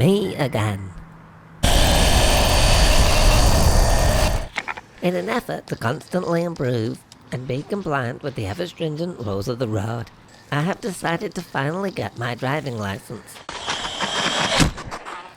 Me again. In an effort to constantly improve and be compliant with the ever-stringent rules of the road, I have decided to finally get my driving license.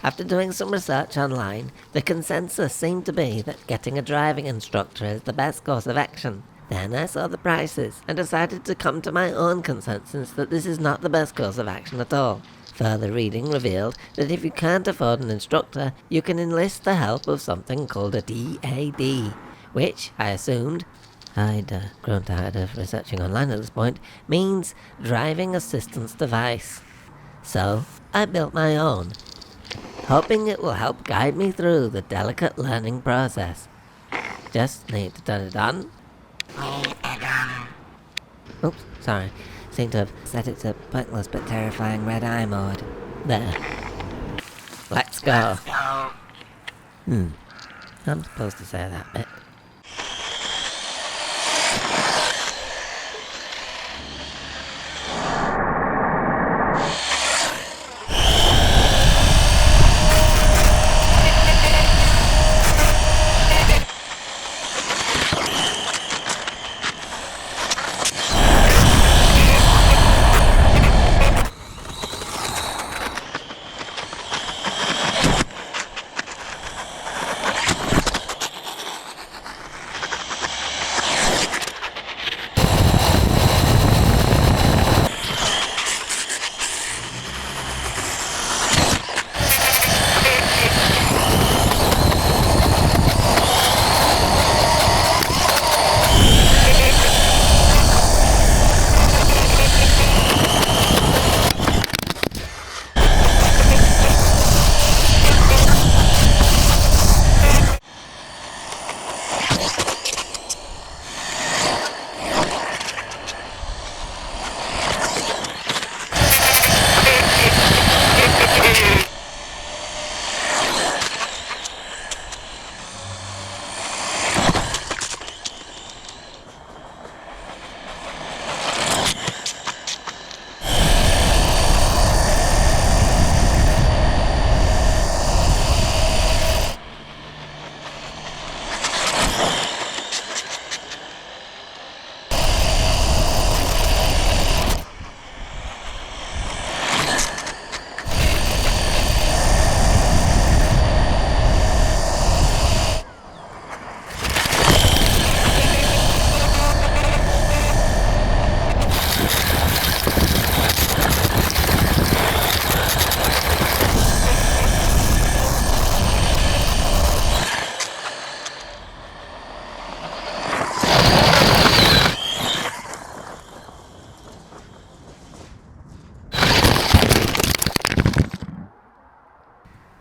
After doing some research online, the consensus seemed to be that getting a driving instructor is the best course of action. Then I saw the prices and decided to come to my own consensus that this is not the best course of action at all. Further reading revealed that if you can't afford an instructor, you can enlist the help of something called a D.A.D, which, I assumed, I'd grown tired of researching online at this point, means driving assistance device. So, I built my own, hoping it will help guide me through the delicate learning process. Just need to turn it on. Oops, sorry. Seem to have set it to pointless but terrifying red eye mode. There. Let's go. I'm supposed to say that bit.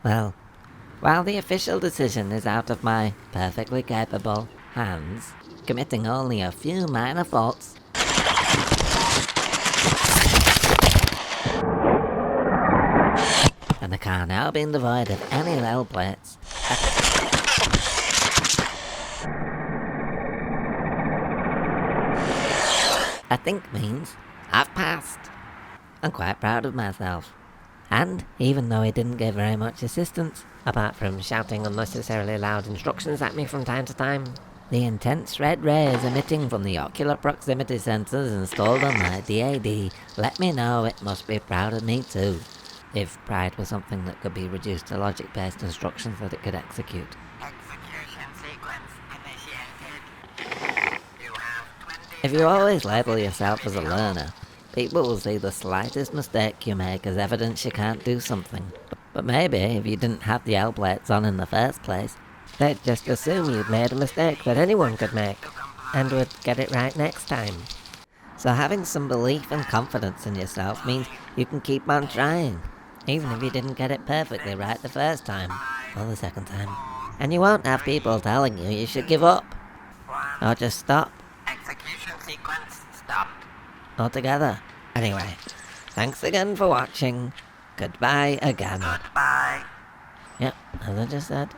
Well, while the official decision is out of my perfectly capable hands, committing only a few minor faults, and the car now being devoid of any rail plates, I think means I've passed. I'm quite proud of myself. And even though he didn't give very much assistance, apart from shouting unnecessarily loud instructions at me from time to time, the intense red rays emitting from the ocular proximity sensors installed on my D.A.D let me know it must be proud of me too, if pride was something that could be reduced to logic-based instructions that it could execute. Execution sequence initiated. You have 20 If you always label yourself as a learner, people will see the slightest mistake you make as evidence you can't do something. But maybe if you didn't have the L plates on in the first place, they'd just assume you'd made a mistake that anyone could make, and would get it right next time. So having some belief and confidence in yourself means you can keep on trying, even if you didn't get it perfectly right the first time, or the second time. And you won't have people telling you should give up, or just stop. execution sequence stopped. Altogether. Anyway, thanks again for watching. Goodbye again. Goodbye. Yep, as I just said.